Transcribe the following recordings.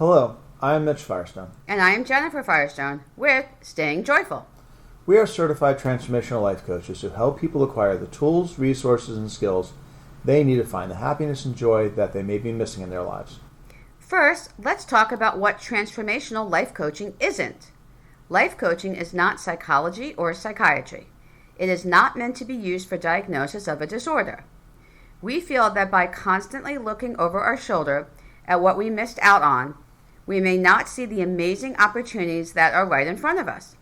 Hello, I am Mitch Firestone. And I am Jennifer Firestone with Staying Joyful. We are certified transformational life coaches who help people acquire the tools, resources, and skills they need to find the happiness and joy that they may be missing in their lives. First, let's talk about what transformational life coaching isn't. Life coaching is not psychology or psychiatry. It is not meant to be used for diagnosis of a disorder. We feel that by constantly looking over our shoulder at what we missed out on, we may not see the amazing opportunities that are right in front of us.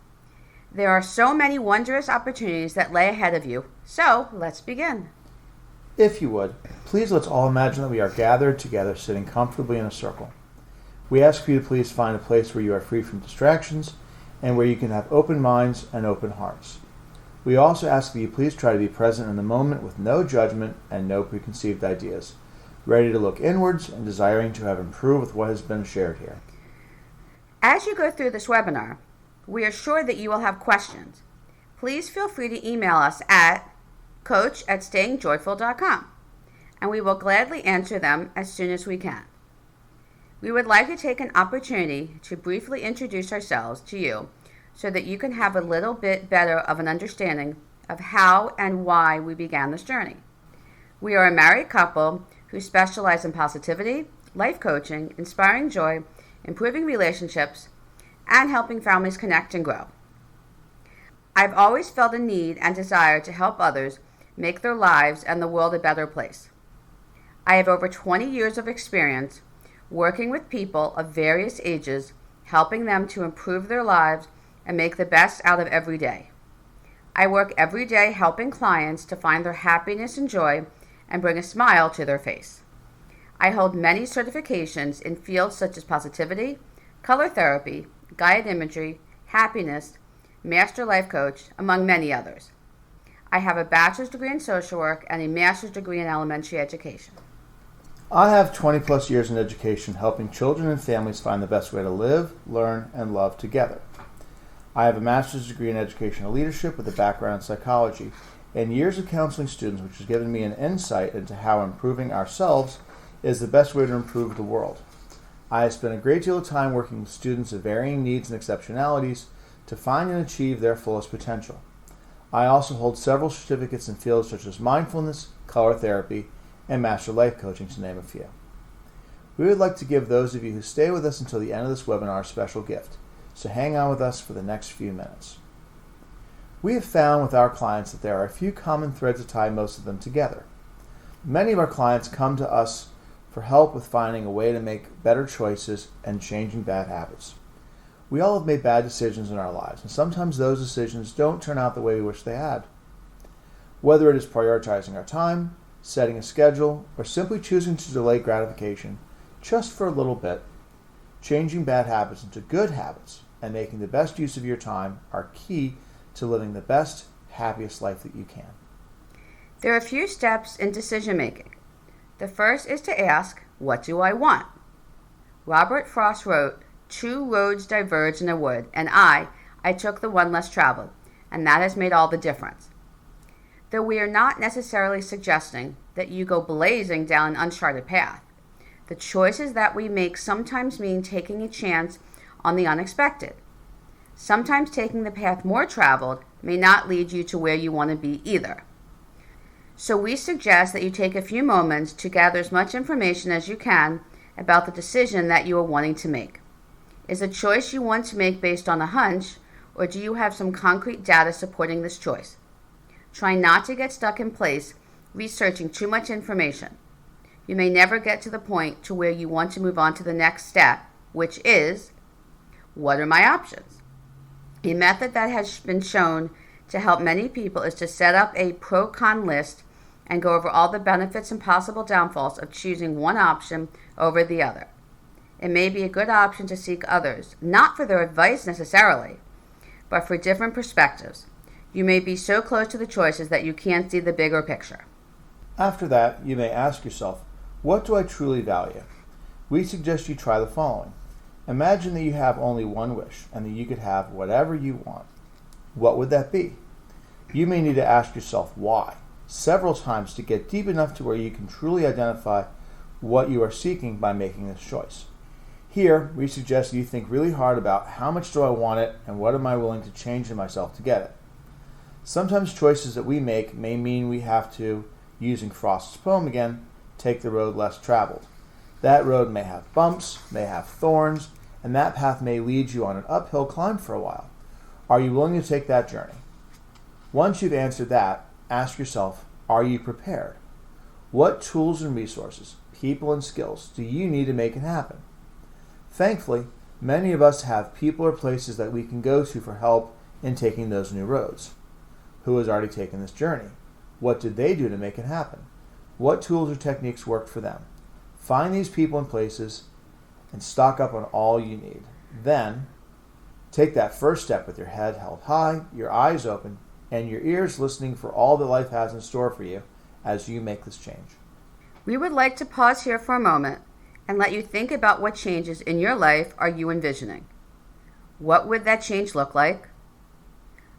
There are so many wondrous opportunities that lay ahead of you, so let's begin. If you would, please let's all imagine that we are gathered together sitting comfortably in a circle. We ask you to please find a place where you are free from distractions and where you can have open minds and open hearts. We also ask that you please try to be present in the moment with no judgment and no preconceived ideas, ready to look inwards and desiring to have improved with what has been shared here. As you go through this webinar, we are sure that you will have questions. Please feel free to email us at coach@stayingjoyful.com, and we will gladly answer them as soon as we can. We would like to take an opportunity to briefly introduce ourselves to you so that you can have a little bit better of an understanding of how and why we began this journey. We are a married couple who specialize in positivity, life coaching, inspiring joy, improving relationships, and helping families connect and grow. I've always felt a need and desire to help others make their lives and the world a better place. I have over 20 years of experience working with people of various ages, helping them to improve their lives and make the best out of every day. I work every day helping clients to find their happiness and joy and bring a smile to their face. I hold many certifications in fields such as positivity, color therapy, guided imagery, happiness, master life coach, among many others. I have a bachelor's degree in social work and a master's degree in elementary education. I have 20 plus years in education helping children and families find the best way to live, learn, and love together. I have a master's degree in educational leadership with a background in psychology and years of counseling students, which has given me an insight into how improving ourselves is the best way to improve the world. I have spent a great deal of time working with students of varying needs and exceptionalities to find and achieve their fullest potential. I also hold several certificates in fields such as mindfulness, color therapy, and master life coaching, to name a few. We would like to give those of you who stay with us until the end of this webinar a special gift, so hang on with us for the next few minutes. We have found with our clients that there are a few common threads that tie most of them together. Many of our clients come to us for help with finding a way to make better choices and changing bad habits. We all have made bad decisions in our lives, and sometimes those decisions don't turn out the way we wish they had. Whether it is prioritizing our time, setting a schedule, or simply choosing to delay gratification just for a little bit, changing bad habits into good habits and making the best use of your time are key to living the best, happiest life that you can. There are a few steps in decision making. The first is to ask, what do I want? Robert Frost wrote, "Two roads diverge in a wood, and I took the one less traveled, and that has made all the difference." Though we are not necessarily suggesting that you go blazing down an uncharted path, the choices that we make sometimes mean taking a chance on the unexpected. Sometimes taking the path more traveled may not lead you to where you want to be either. So we suggest that you take a few moments to gather as much information as you can about the decision that you are wanting to make. Is the choice you want to make based on a hunch, or do you have some concrete data supporting this choice? Try not to get stuck in place researching too much information. You may never get to the point to where you want to move on to the next step, which is, what are my options? A method that has been shown to help many people is to set up a pro-con list and go over all the benefits and possible downfalls of choosing one option over the other. It may be a good option to seek others, not for their advice necessarily, but for different perspectives. You may be so close to the choices that you can't see the bigger picture. After that, you may ask yourself, what do I truly value? We suggest you try the following. Imagine that you have only one wish and that you could have whatever you want. What would that be? You may need to ask yourself why several times to get deep enough to where you can truly identify what you are seeking by making this choice. Here, we suggest you think really hard about how much do I want it and what am I willing to change in myself to get it. Sometimes choices that we make may mean we have to, using Frost's poem again, take the road less traveled. That road may have bumps, may have thorns, and that path may lead you on an uphill climb for a while. Are you willing to take that journey? Once you've answered that, ask yourself, are you prepared? What tools and resources, people and skills do you need to make it happen? Thankfully, many of us have people or places that we can go to for help in taking those new roads. Who has already taken this journey? What did they do to make it happen? What tools or techniques worked for them? Find these people and places and stock up on all you need. Then, take that first step with your head held high, your eyes open, and your ears listening for all that life has in store for you as you make this change. We would like to pause here for a moment and let you think about what changes in your life are you envisioning. What would that change look like?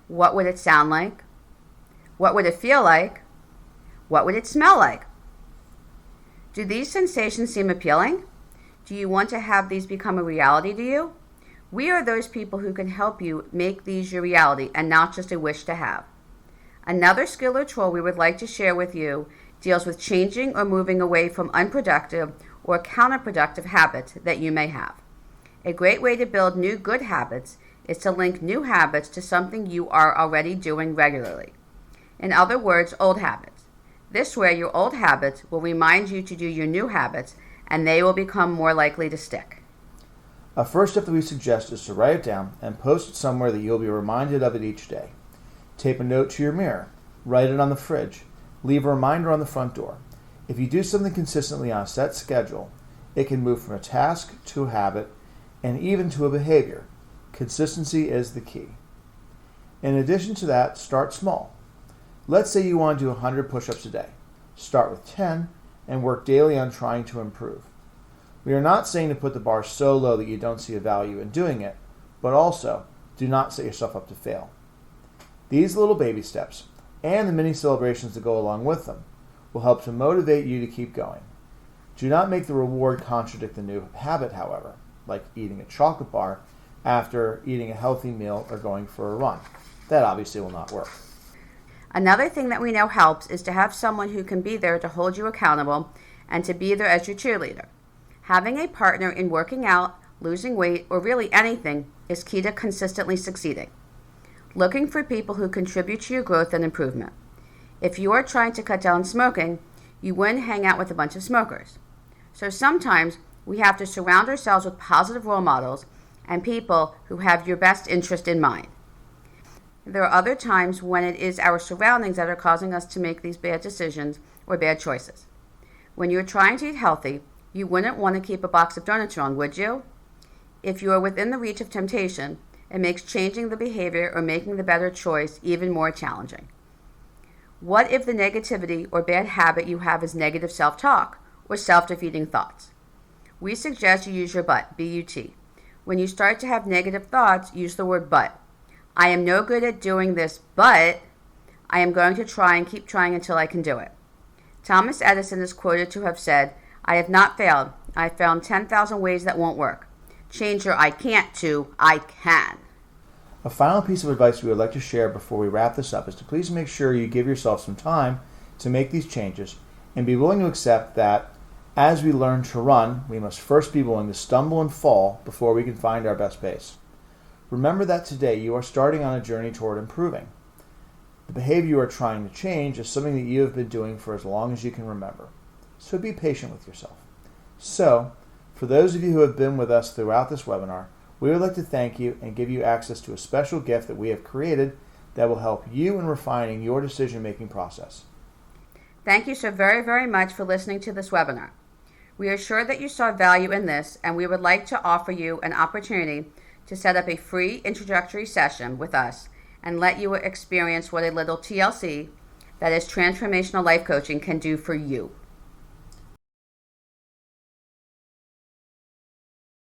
What would it sound like? What would it feel like? What would it smell like? Do these sensations seem appealing? Do you want to have these become a reality to you? We are those people who can help you make these your reality and not just a wish to have. Another skill or tool we would like to share with you deals with changing or moving away from unproductive or counterproductive habits that you may have. A great way to build new good habits is to link new habits to something you are already doing regularly. In other words, old habits. This way, your old habits will remind you to do your new habits, and they will become more likely to stick. A first step that we suggest is to write it down and post it somewhere that you'll be reminded of it each day. Tape a note to your mirror. Write it on the fridge. Leave a reminder on the front door. If you do something consistently on a set schedule, it can move from a task to a habit and even to a behavior. Consistency is the key. In addition to that, start small. Let's say you want to do 100 push-ups a day. Start with 10 and work daily on trying to improve. We are not saying to put the bar so low that you don't see a value in doing it, but also do not set yourself up to fail. These little baby steps, and the mini celebrations that go along with them, will help to motivate you to keep going. Do not make the reward contradict the new habit, however, like eating a chocolate bar after eating a healthy meal or going for a run. That obviously will not work. Another thing that we know helps is to have someone who can be there to hold you accountable and to be there as your cheerleader. Having a partner in working out, losing weight, or really anything is key to consistently succeeding. Looking for people who contribute to your growth and improvement. If you are trying to cut down smoking, you wouldn't hang out with a bunch of smokers. So sometimes we have to surround ourselves with positive role models and people who have your best interest in mind. There are other times when it is our surroundings that are causing us to make these bad decisions or bad choices. When you're trying to eat healthy, you wouldn't want to keep a box of donuts on, would you? If you are within the reach of temptation, it makes changing the behavior or making the better choice even more challenging. What if the negativity or bad habit you have is negative self-talk or self-defeating thoughts? We suggest you use your but, B-U-T. When you start to have negative thoughts, use the word but. I am no good at doing this, but I am going to try and keep trying until I can do it. Thomas Edison is quoted to have said, I have not failed. I have found 10,000 ways that won't work. Change your I can't to I can. A final piece of advice we would like to share before we wrap this up is to please make sure you give yourself some time to make these changes and be willing to accept that as we learn to run, we must first be willing to stumble and fall before we can find our best pace. Remember that today you are starting on a journey toward improving. The behavior you are trying to change is something that you have been doing for as long as you can remember. So be patient with yourself. So, for those of you who have been with us throughout this webinar, we would like to thank you and give you access to a special gift that we have created that will help you in refining your decision-making process. Thank you so very, very much for listening to this webinar. We are sure that you saw value in this, and we would like to offer you an opportunity to set up a free introductory session with us and let you experience what a little TLC, that is transformational life coaching, can do for you.